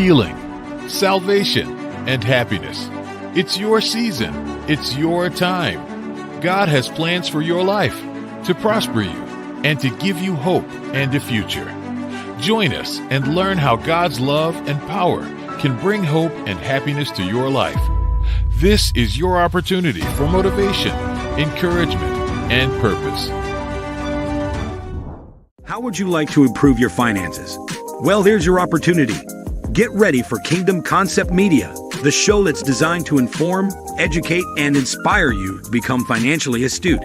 healing, salvation, and happiness. It's your season. It's your time. God has plans for your life to prosper you and to give you hope and a future. Join us and learn how God's love and power can bring hope and happiness to your life. This is your opportunity for motivation, encouragement, and purpose. How would you like to improve your finances? Well, here's your opportunity. Get ready for Kingdom Concept Media, the show that's designed to inform, educate, and inspire you to become financially astute.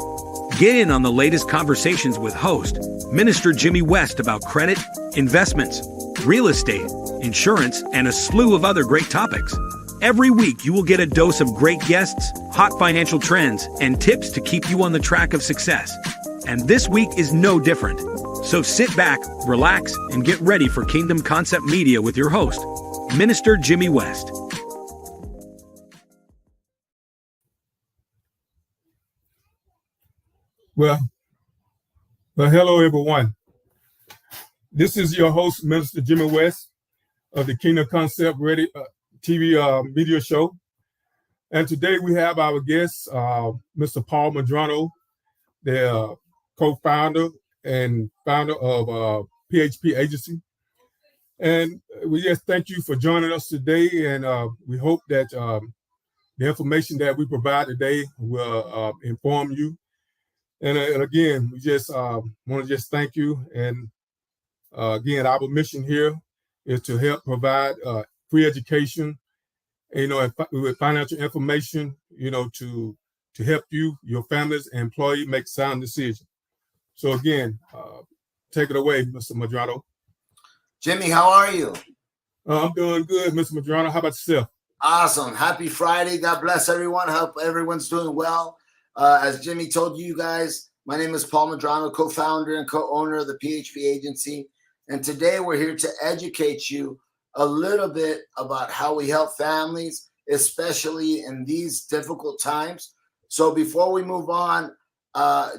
Get in on the latest conversations with host, Minister Jimmy West, about credit, investments, real estate, insurance, and a slew of other great topics. Every week, you will get a dose of great guests, hot financial trends, and tips to keep you on the track of success. And this week is no different. So sit back, relax, and get ready for Kingdom Concept Media with your host, Minister Jimmy West. Well, hello, everyone. This is your host, Minister Jimmy West of the Kingdom Concept Radio TV media show. And today we have our guest, Mr. Paul Medrano, the co-founder and founder of PHP Agency. And we just thank you for joining us today. And we hope that the information that we provide today will inform you. And again, we just want to just thank you. And again, our mission here is to help provide free education, with financial information, to help you, your families, and employee make sound decisions. So again, take it away, Mr. Medrano. Jimmy, how are you? I'm doing good, Mr. Medrano. How about yourself? Awesome. Happy Friday. God bless everyone. Hope everyone's doing well. As Jimmy told you guys, my name is Paul Medrano, co-founder and co-owner of the PHP Agency. And today we're here to educate you a little bit about how we help families, especially in these difficult times. So before we move on,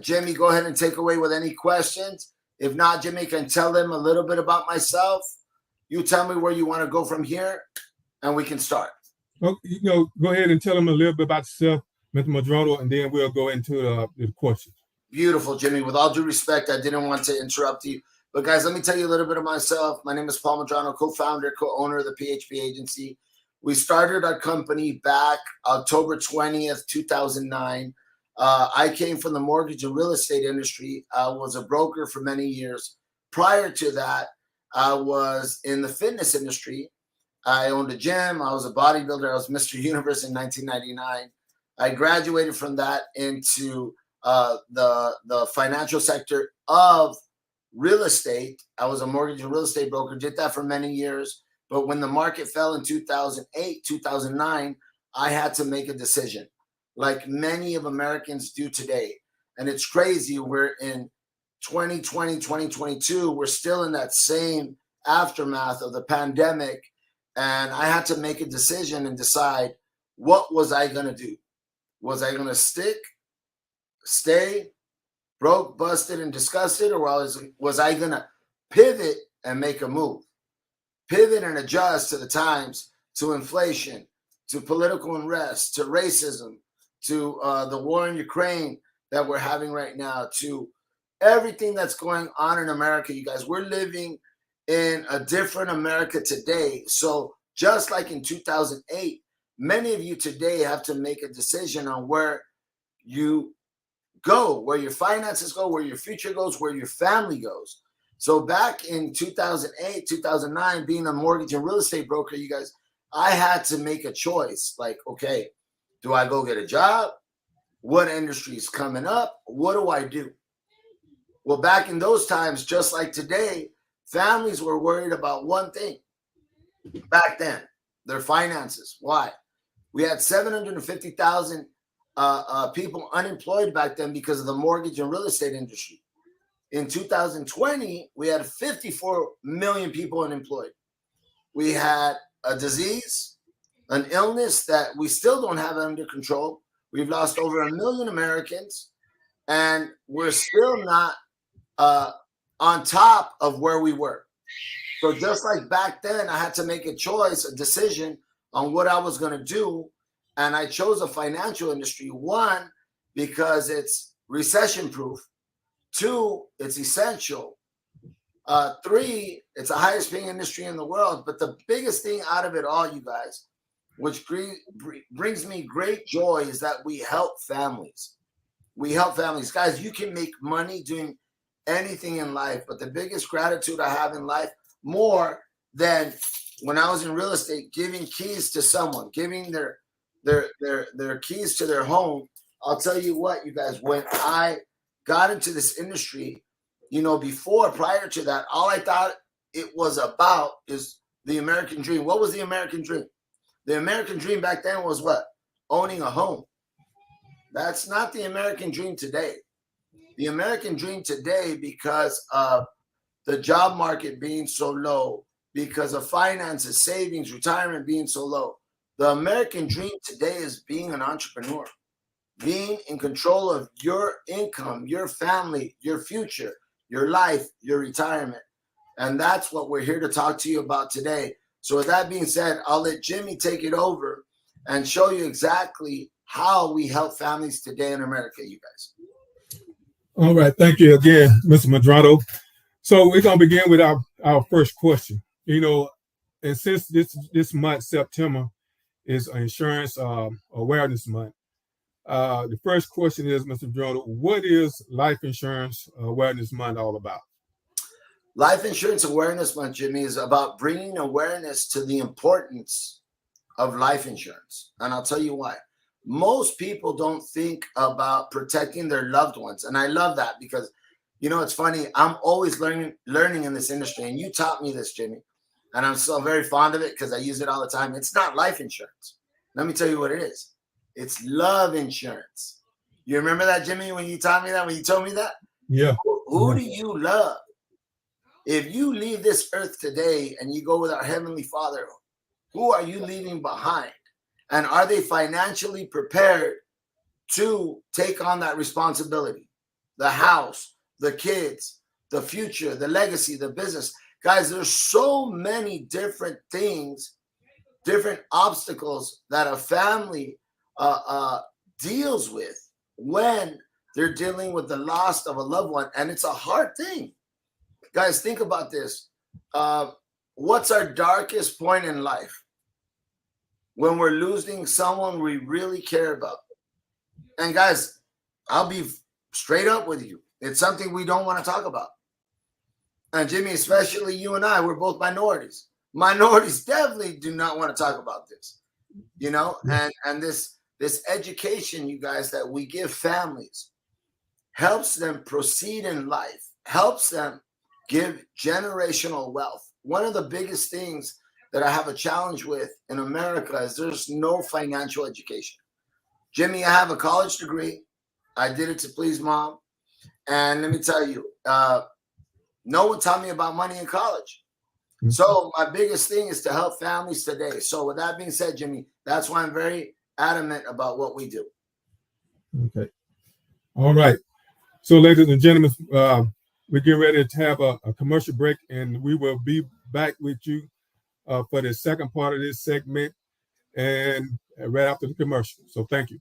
Jimmy, go ahead and take away with any questions. If not, Jimmy can tell them a little bit about myself. You tell me where you want to go from here, and we can start. Well, go ahead and tell them a little bit about yourself, Mr. Medrano, and then we'll go into the questions. Beautiful, Jimmy. With all due respect, I didn't want to interrupt you. But guys, let me tell you a little bit of myself. My name is Paul Medrano, co-founder, co-owner of the PHP Agency. We started our company back October 20th, 2009. I came from the mortgage and real estate industry. I was a broker for many years. Prior to that, I was in the fitness industry. I owned a gym. I was a bodybuilder. I was Mr. Universe in 1999. I graduated from that into the financial sector of real estate. I was a mortgage and real estate broker, did that for many years. But when the market fell in 2008, 2009, I had to make a decision, like many of Americans do today. And it's crazy. We're in 2020, 2022. We're still in that same aftermath of the pandemic. And I had to make a decision and decide, what was I going to do? Was I going to stay broke, busted, and disgusted, or was I going to pivot and make a move? Pivot and adjust to the times, to inflation, to political unrest, to racism, to the war in Ukraine that we're having right now, to everything that's going on in America. You guys, we're living in a different America today. So just like in 2008, many of you today have to make a decision on where you go, where your finances go, where your future goes, where your family goes. So back in 2008, 2009, being a mortgage and real estate broker, you guys, I had to make a choice. Like, okay, do I go get a job? What industry is coming up? What do I do? Well, back in those times, just like today, families were worried about one thing back then, their finances. Why? We had 750,000 people unemployed back then because of the mortgage and real estate industry. In 2020, we had 54 million people unemployed. We had a disease, an illness that we still don't have under control. We've lost over 1 million Americans, and we're still not on top of where we were. So just like back then, I had to make a choice, a decision on what I was going to do. And I chose a financial industry. One, because it's recession proof. Two, it's essential. Three, it's the highest paying industry in the world. But the biggest thing out of it all, you guys, which brings me great joy, is that we help families. We help families. Guys, you can make money doing anything in life, but the biggest gratitude I have in life, more than when I was in real estate, giving keys to someone, giving their keys to their home. I'll tell you what, you guys, when I got into this industry, prior to that, all I thought it was about is the American dream. What was the American dream? The American dream back then was what? Owning a home. That's not the American dream today. The American dream today, because of the job market being so low, because of finances, savings, retirement being so low, the American dream today is being an entrepreneur, being in control of your income, your family, your future, your life, your retirement. And that's what we're here to talk to you about today. So with that being said, I'll let Jimmy take it over and show you exactly how we help families today in America, you guys. All right. Thank you again, Mr. Medrano. So we're going to begin with our first question. And since this month, September, is Insurance Awareness Month, the first question is, Mr. Medrano, what is Life Insurance Awareness Month all about? Life Insurance Awareness Month, Jimmy, is about bringing awareness to the importance of life insurance. And I'll tell you why. Most people don't think about protecting their loved ones. And I love that because, it's funny. I'm always learning in this industry. And you taught me this, Jimmy. And I'm still very fond of it because I use it all the time. It's not life insurance. Let me tell you what it is. It's love insurance. You remember that, Jimmy, when you taught me that, when you told me that? Yeah. Who do you love? If you leave this earth today and you go with our Heavenly Father, who are you leaving behind? And are they financially prepared to take on that responsibility? The house, the kids, the future, the legacy, the business. Guys, there's so many different things, different obstacles that a family deals with when they're dealing with the loss of a loved one. And it's a hard thing. Guys, think about this. What's our darkest point in life? When we're losing someone we really care about. And guys, I'll be straight up with you. It's something we don't want to talk about. And Jimmy, especially you and I, we're both minorities. Minorities definitely do not want to talk about this, and this education, you guys, that we give families helps them proceed in life, helps them give generational wealth. One of the biggest things that I have a challenge with in America is there's no financial education. Jimmy, I have a college degree. I did it to please mom. And let me tell you, no one taught me about money in college. So my biggest thing is to help families today. So with that being said, Jimmy, that's why I'm very adamant about what we do. Okay. All right. So ladies and gentlemen, we're getting ready to have a commercial break, and we will be back with you for the second part of this segment and right after the commercial. So thank you.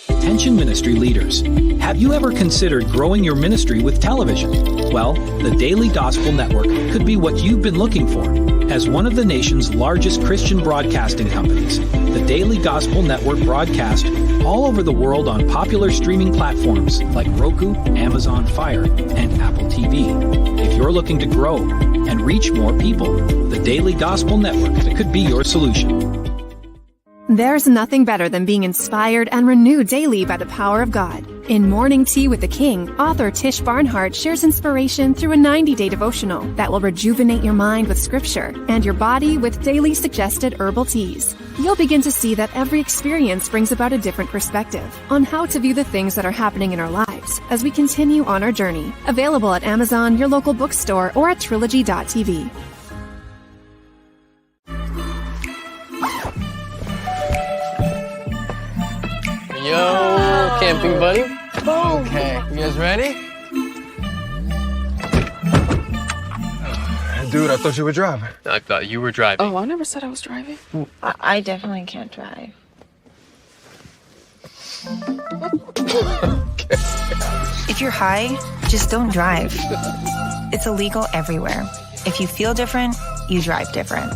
Attention ministry leaders. Have you ever considered growing your ministry with television? Well, the Daily Gospel Network could be what you've been looking for. As one of the nation's largest Christian broadcasting companies, the Daily Gospel Network broadcasts all over the world on popular streaming platforms like Roku, Amazon Fire, and Apple TV. If you're looking to grow and reach more people, the Daily Gospel Network could be your solution. There's nothing better than being inspired and renewed daily by the power of God. In Morning Tea with the King, author Tish Barnhart shares inspiration through a 90-day devotional that will rejuvenate your mind with scripture and your body with daily suggested herbal teas. You'll begin to see that every experience brings about a different perspective on how to view the things that are happening in our lives as we continue on our journey. Available at Amazon, your local bookstore, or at Trilogy.tv. Yo, camping buddy. Okay, you guys ready? Dude, I thought you were driving. I thought you were driving. Oh, I never said I was driving. I definitely can't drive. If you're high, just don't drive. It's illegal everywhere. If you feel different, you drive different.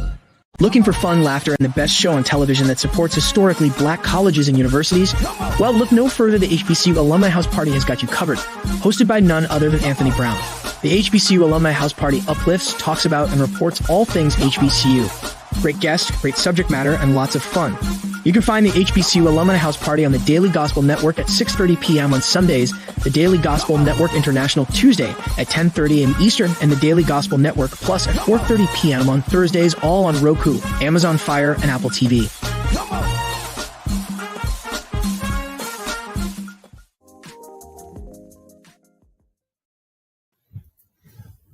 Looking for fun, laughter, and the best show on television that supports historically black colleges and universities? Well, look no further. The HBCU Alumni House Party has got you covered. Hosted by none other than Anthony Brown. The HBCU Alumni House Party uplifts, talks about, and reports all things HBCU. Great guests, great subject matter, and lots of fun. You can find the HBCU Alumni House Party on the Daily Gospel Network at 6:30 p.m. on Sundays, the Daily Gospel Network International Tuesday at 10:30 a.m. Eastern, and the Daily Gospel Network Plus at 4:30 p.m. on Thursdays, all on Roku, Amazon Fire, and Apple TV.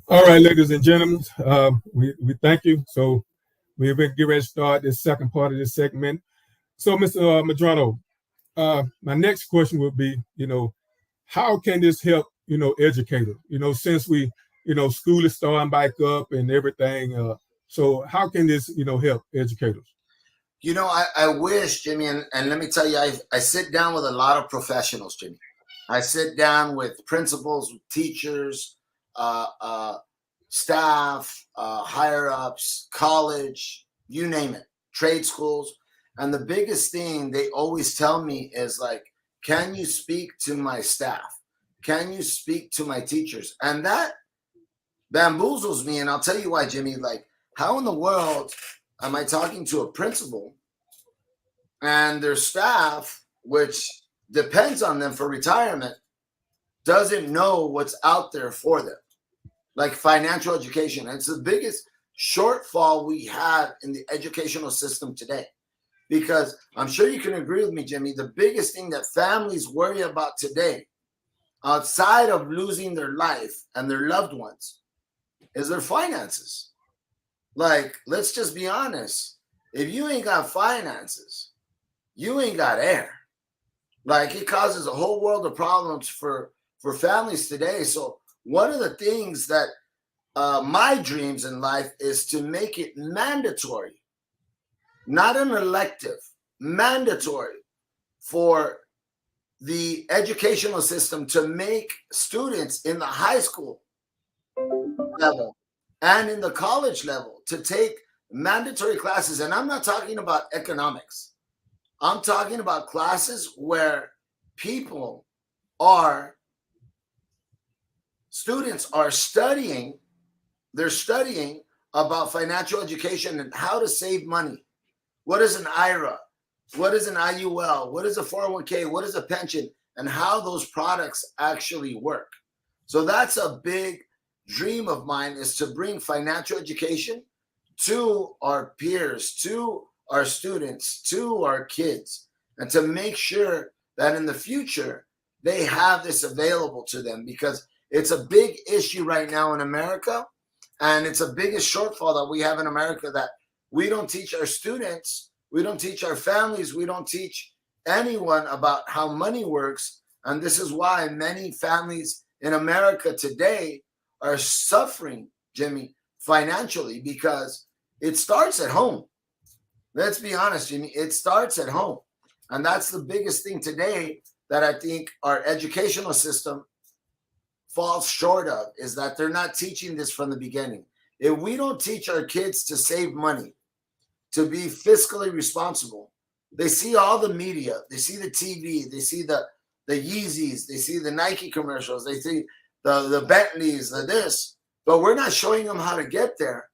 All right, ladies and gentlemen, we thank you. So we're going to get ready to start this second part of this segment. So, Mr. Medrano, my next question would be, how can this help, educators? Since we, school is starting back up and everything. So how can this, help educators? I wish, Jimmy, and let me tell you, I sit down with a lot of professionals, Jimmy. I sit down with principals, with teachers, staff, higher ups, college, you name it, trade schools. And the biggest thing they always tell me is like, can you speak to my staff? Can you speak to my teachers? And that bamboozles me. And I'll tell you why, Jimmy, like, how in the world am I talking to a principal and their staff, which depends on them for retirement, doesn't know what's out there for them? Like financial education. And it's the biggest shortfall we have in the educational system today. Because I'm sure you can agree with me, Jimmy, the biggest thing that families worry about today, outside of losing their life and their loved ones, is their finances. Like, let's just be honest. If you ain't got finances, you ain't got air. Like, it causes a whole world of problems for families today. So one of the things that my dreams in life is to make it mandatory, not an elective, mandatory for the educational system to make students in the high school level and in the college level to take mandatory classes. And I'm not talking about economics. I'm talking about classes where students are studying, they're studying about financial education and how to save money. What is an IRA? What is an IUL? What is a 401k? What is a pension? And how those products actually work. So that's a big dream of mine, is to bring financial education to our peers, to our students, to our kids, and to make sure that in the future they have this available to them, because it's a big issue right now in America. And it's a biggest shortfall that we have in America, that we don't teach our students, we don't teach our families, we don't teach anyone about how money works. And this is why many families in America today are suffering, Jimmy, financially, because it starts at home. Let's be honest, Jimmy, it starts at home. And that's the biggest thing today that I think our educational system falls short of, is that they're not teaching this from the beginning. If we don't teach our kids to save money, to be fiscally responsible, they see all the media, they see the TV, they see the Yeezys, they see the Nike commercials, they see the Bentleys, the this, but we're not showing them how to get there.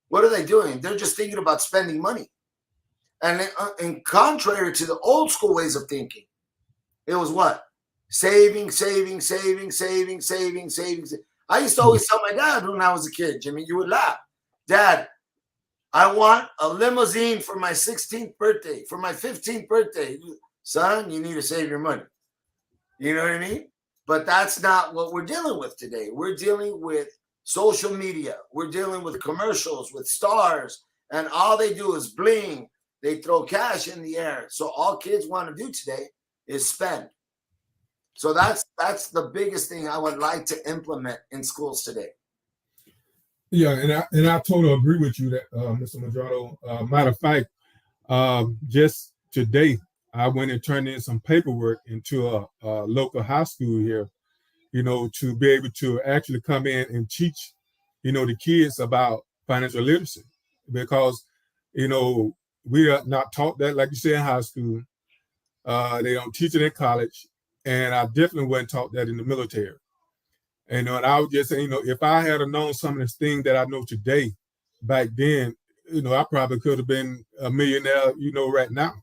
What are they doing? They're just thinking about spending money. And contrary to the old school ways of thinking, it was what? Saving. I used to always tell my dad when I was a kid, Jimmy, you would laugh. Dad, I want a limousine for my 16th birthday, for my 15th birthday. Son, you need to save your money. You know what I mean? But that's not what we're dealing with today. We're dealing with social media. We're dealing with commercials, with stars, and all they do is bling. They throw cash in the air. So all kids want to do today is spend. So that's the biggest thing I would like to implement in schools today. Yeah, and I totally agree with you that Mr. Madrano. Matter of fact, just today I went and turned in some paperwork into a local high school here, to be able to actually come in and teach, the kids about financial literacy, because, we are not taught that, like you said, in high school. They don't teach it in college, and I definitely wasn't taught that in the military. And I would just say, if I had known some of the things that I know today, back then, I probably could have been a millionaire, right now.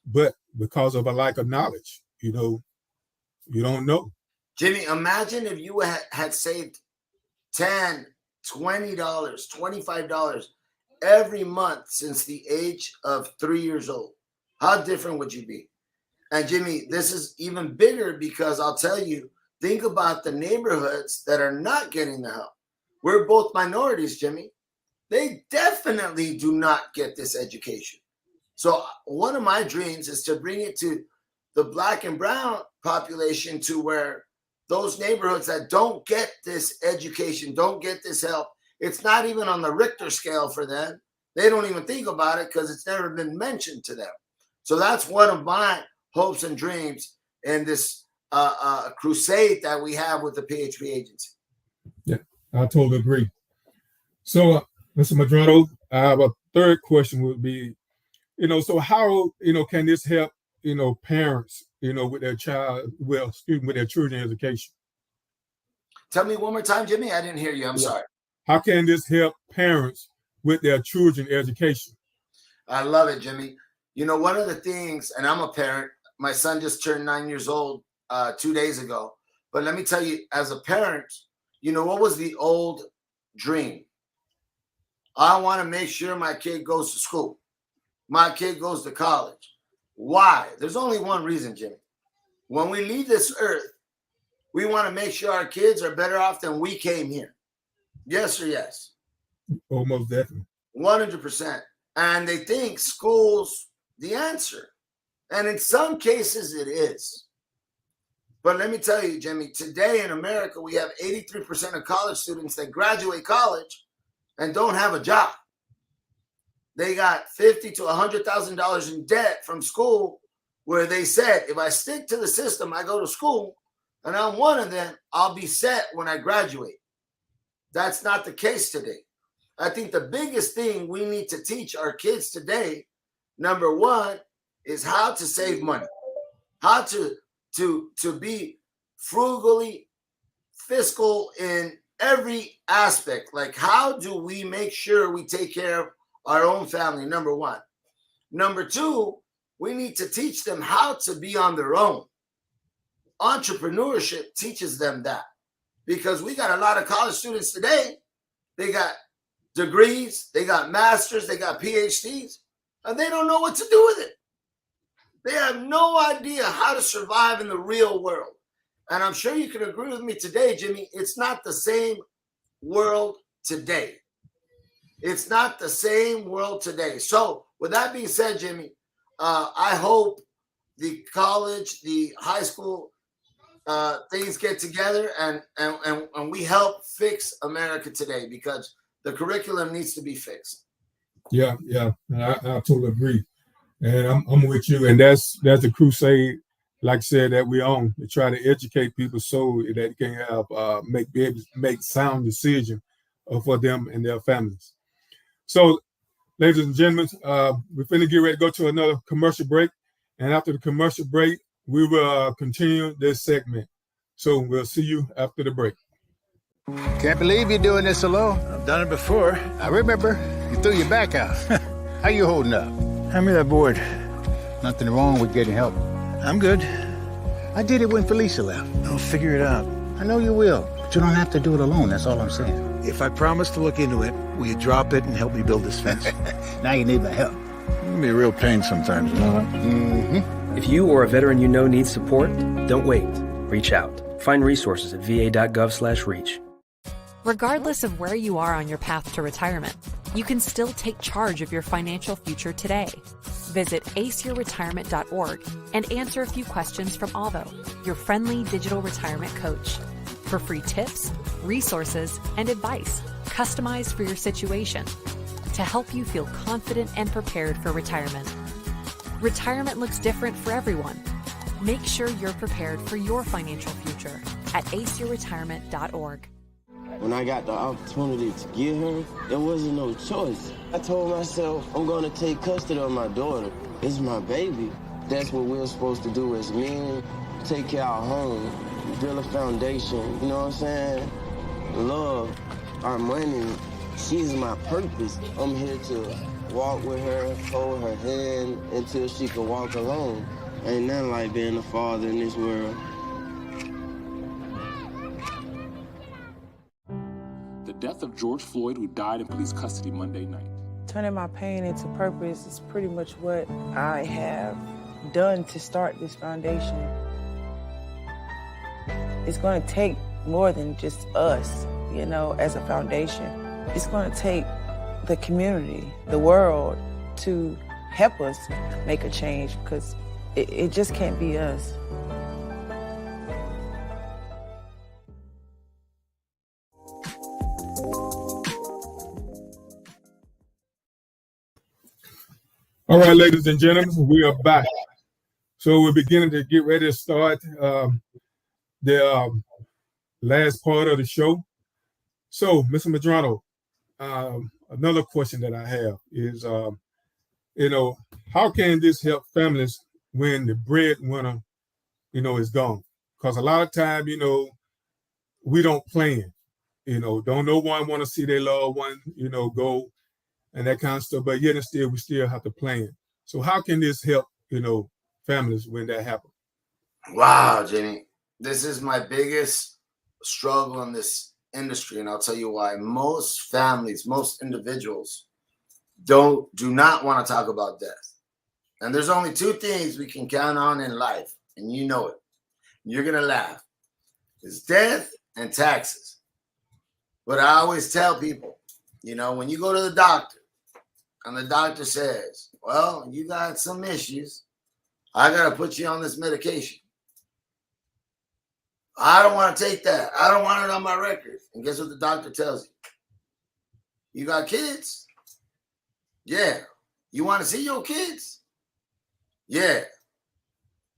But because of a lack of knowledge, you don't know. Jimmy, imagine if you had saved $10, $20, $25 every month since the age of 3 years old. How different would you be? And Jimmy, this is even bigger because I'll tell you, think about the neighborhoods that are not getting the help. We're both minorities, Jimmy. They definitely do not get this education. So one of my dreams is to bring it to the Black and brown population, to where those neighborhoods that don't get this education, don't get this help, it's not even on the Richter scale for them. They don't even think about it because it's never been mentioned to them. So that's one of my hopes and dreams in this crusade that we have with the PHP agency. Yeah, I totally agree. So, Mr. Madrano, I have a third question would be, so how, can this help, parents, with their child, with their children education? Tell me one more time, Jimmy. I didn't hear you. I'm sorry. How can this help parents with their children education? I love it, Jimmy. One of the things, and I'm a parent, my son just turned 9 years old 2 days ago. But let me tell you, as a parent, what was the old dream? I want to make sure my kid goes to school. My kid goes to college. Why? There's only one reason, Jimmy. When we leave this earth, we want to make sure our kids are better off than we came here. Yes or yes? Almost definitely. 100%. And they think school's the answer. And in some cases it is. But let me tell you, Jimmy, today in America, we have 83% of college students that graduate college and don't have a job. They got $50,000 to $100,000 in debt from school, where they said, if I stick to the system, I go to school, and I'm one of them, I'll be set when I graduate. That's not the case today. I think the biggest thing we need to teach our kids today, number one, is how to save money, how to be frugally fiscal in every aspect. Like, how do we make sure we take care of our own family, number one. Number two, we need to teach them how to be on their own. Entrepreneurship teaches them that, because we got a lot of college students today. They got degrees, they got masters, they got PhDs, and they don't know what to do with it. They have no idea how to survive in the real world. And I'm sure you can agree with me today, Jimmy, it's not the same world today. It's not the same world today. So with that being said, Jimmy, I hope the college, the high school things get together and we help fix America today, because the curriculum needs to be fixed. Yeah. I totally agree. And I'm with you. And that's the crusade, like I said, that we're on, to try to educate people so that they can have make sound decisions for them and their families. So, ladies and gentlemen, we're finna get ready to go to another commercial break. And after the commercial break, we will continue this segment. So we'll see you after the break. Can't believe you're doing this alone. I've done it before. I remember you threw your back out. How you holding up? Hand me that board. Nothing wrong with getting help. I'm good. I did it when Felicia left. I'll figure it out. I know you will, but you don't have to do it alone. That's all I'm saying. If I promise to look into it, will you drop it and help me build this fence? Now you need my help. It can be a real pain sometimes, you know that? Mm-hmm. If you or a veteran you know needs support, don't wait. Reach out. Find resources at va.gov/reach. Regardless of where you are on your path to retirement, you can still take charge of your financial future today. Visit aceyourretirement.org and answer a few questions from Alvo, your friendly digital retirement coach. For free tips, resources, and advice, customized for your situation to help you feel confident and prepared for retirement. Retirement looks different for everyone. Make sure you're prepared for your financial future at aceyourretirement.org. When I got the opportunity to get her, there wasn't no choice. I told myself, I'm gonna take custody of my daughter. It's my baby. That's what we're supposed to do as men, take care of our home, build a foundation, you know what I'm saying? Love, our money, she's my purpose. I'm here to walk with her, hold her hand until she can walk alone. Ain't nothing like being a father in this world. The death of George Floyd, who died in police custody Monday night. Turning my pain into purpose is pretty much what I have done to start this foundation. It's going to take more than just us, you know, as a foundation. It's going to take the community, the world, to help us make a change, because it just can't be us. All right, ladies and gentlemen, we are back. So we're beginning to get ready to start the last part of the show. So, Mr. Medrano, another question that I have is, how can this help families when the breadwinner, is gone? Because a lot of time, we don't plan. Don't no one want to see their loved one, go and that kind of stuff. But yet and still, we still have to plan. So how can this help, families when that happens? Wow, Jimmy, this is my biggest struggle in this industry, and I'll tell you why. Most families, most individuals do not want to talk about death. And there's only two things we can count on in life, and you know it. You're going to laugh. It's death and taxes. But I always tell people, when you go to the doctor and the doctor says, well, you got some issues, I got to put you on this medication. I don't want to take that. I don't want it on my record. And guess what the doctor tells you? You got kids? Yeah. You want to see your kids? Yeah.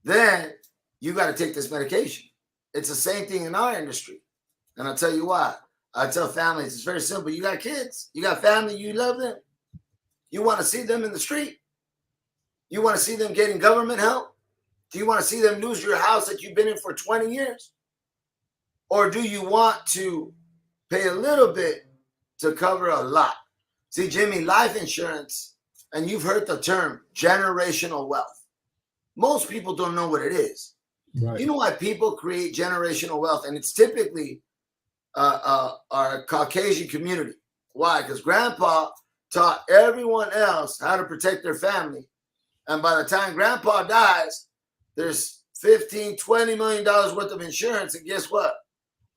Then you got to take this medication. It's the same thing in our industry. And I'll tell you why. I tell families, it's very simple. You got kids. You got family. You love them. You want to see them in the street? You want to see them getting government help? Do you want to see them lose your house that you've been in for 20 years? Or do you want to pay a little bit to cover a lot? See, Jimmy, life insurance, and you've heard the term generational wealth. Most people don't know what it is. Right. You know why people create generational wealth? And it's typically our Caucasian community. Why? Because grandpa taught everyone else how to protect their family. And by the time grandpa dies, there's $15, $20 million worth of insurance. And guess what?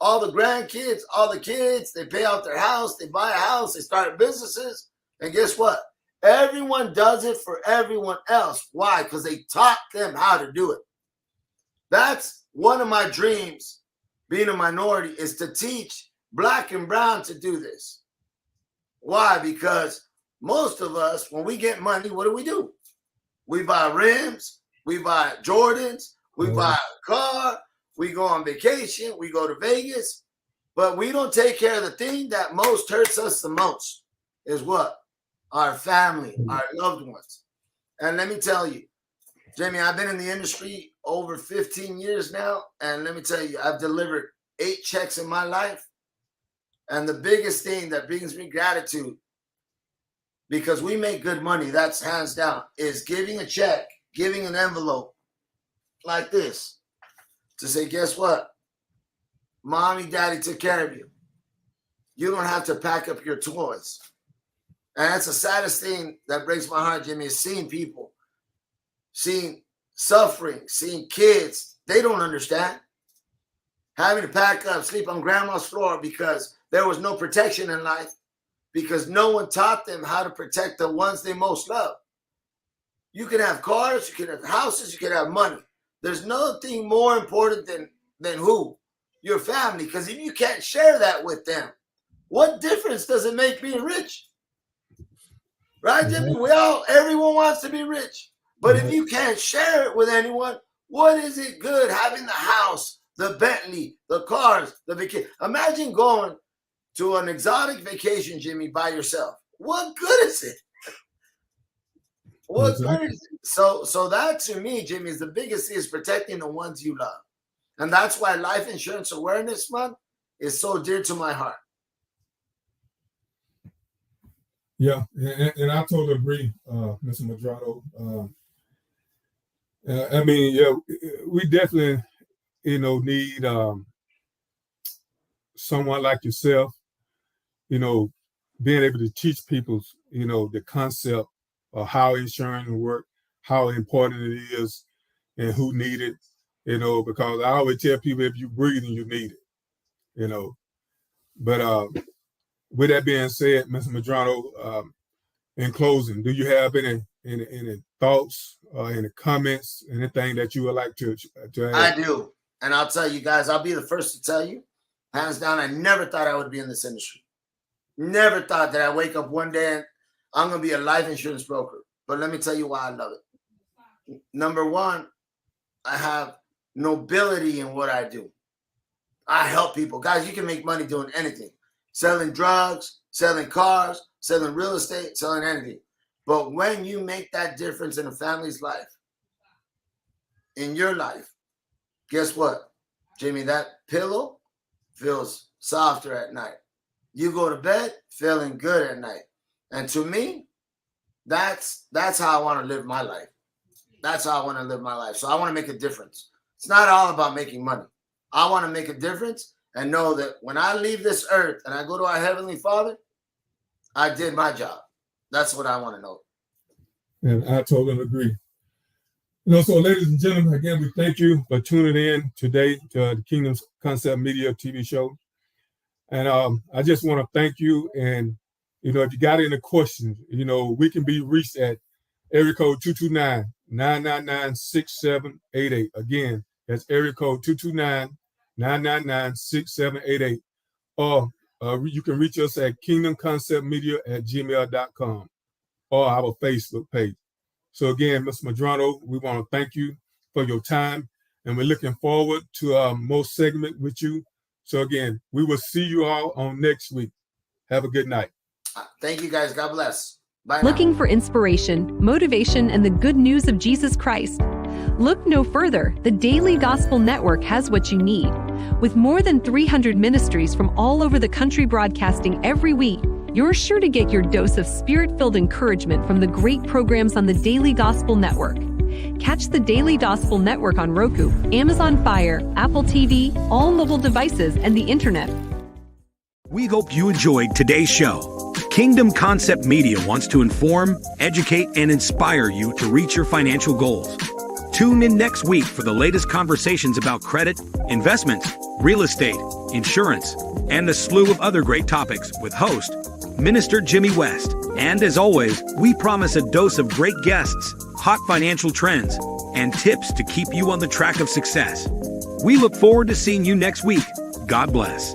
All the grandkids, all the kids, they pay out their house, they buy a house, they start businesses. And guess what? Everyone does it for everyone else. Why? Because they taught them how to do it. That's one of my dreams, being a minority, is to teach black and brown to do this. Why? Because most of us, when we get money, what do? We buy rims, we buy Jordans, we buy a car, we go on vacation, we go to Vegas, but we don't take care of the thing that most hurts us the most, is what? Our family, our loved ones. And let me tell you, Jamie, I've been in the industry over 15 years now, and let me tell you, I've delivered 8 checks in my life. And the biggest thing that brings me gratitude, because we make good money, that's hands down, is giving a check, giving an envelope like this to say, guess what? Mommy, daddy took care of you. You don't have to pack up your toys. And that's the saddest thing that breaks my heart, Jimmy, is seeing people, seeing suffering, seeing kids. They don't understand. Having to pack up, sleep on grandma's floor because there was no protection in life, because no one taught them how to protect the ones they most love. You can have cars, you can have houses, you can have money. There's nothing more important than who? Your family. Because if you can't share that with them, What difference does it make being rich? Right, Jimmy? Everyone wants to be rich. But if you can't share it with anyone, what is it good having the house, the Bentley, the cars, the vacation? Imagine going to an exotic vacation, Jimmy, by yourself. What good is it? What good is it? So that to me, Jimmy, is the biggest thing, is protecting the ones you love. And that's why Life Insurance Awareness Month is so dear to my heart. Yeah, and I totally agree, Mr. Medrano. I mean, yeah, we definitely, need someone like yourself, being able to teach people, the concept of how insurance works, how important it is, and who need it, because I always tell people, if you breathe, you need it, But with that being said, Mr. Medrano, in closing, do you have any thoughts, any comments, anything that you would like to add? I do. And I'll tell you guys, I'll be the first to tell you, hands down, I never thought I would be in this industry. Never thought that I'd wake up one day and I'm going to be a life insurance broker. But let me tell you why I love it. Number one, I have nobility in what I do. I help people. Guys, you can make money doing anything. Selling drugs, selling cars, selling real estate, selling anything. But when you make that difference in a family's life, in your life, guess what, Jimmy? That pillow feels softer at night. You go to bed feeling good at night. And to me, that's how I want to live my life. That's how I want to live my life. So I want to make a difference. It's not all about making money. I want to make a difference and know that when I leave this earth and I go to our Heavenly Father, I did my job. That's what I want to know. And I totally agree. So ladies and gentlemen, again, we thank you for tuning in today to the Kingdom Concept Media TV show. And I just want to thank you. And, if you got any questions, we can be reached at area code 229-999-6788. Again, that's area code 229-999-6788. Or you can reach us at kingdomconceptmedia@gmail.com or our Facebook page. So again, Mr. Medrano, we want to thank you for your time, and we're looking forward to more segment with you. So again, we will see you all on next week. Have a good night. Thank you, guys. God bless. Bye. Looking for inspiration, motivation, and the good news of Jesus Christ? Look no further. The Daily Gospel Network has what you need. With more than 300 ministries from all over the country broadcasting every week, you're sure to get your dose of spirit-filled encouragement from the great programs on the Daily Gospel Network. Catch the Daily Gospel Network on Roku, Amazon Fire, Apple TV, all mobile devices, and the internet. We hope you enjoyed today's show. Kingdom Concept Media wants to inform, educate, and inspire you to reach your financial goals. Tune in next week for the latest conversations about credit, investments, real estate, insurance, and a slew of other great topics with host, Minister Jimmy West. And as always, we promise a dose of great guests, hot financial trends, and tips to keep you on the track of success. We look forward to seeing you next week. God bless.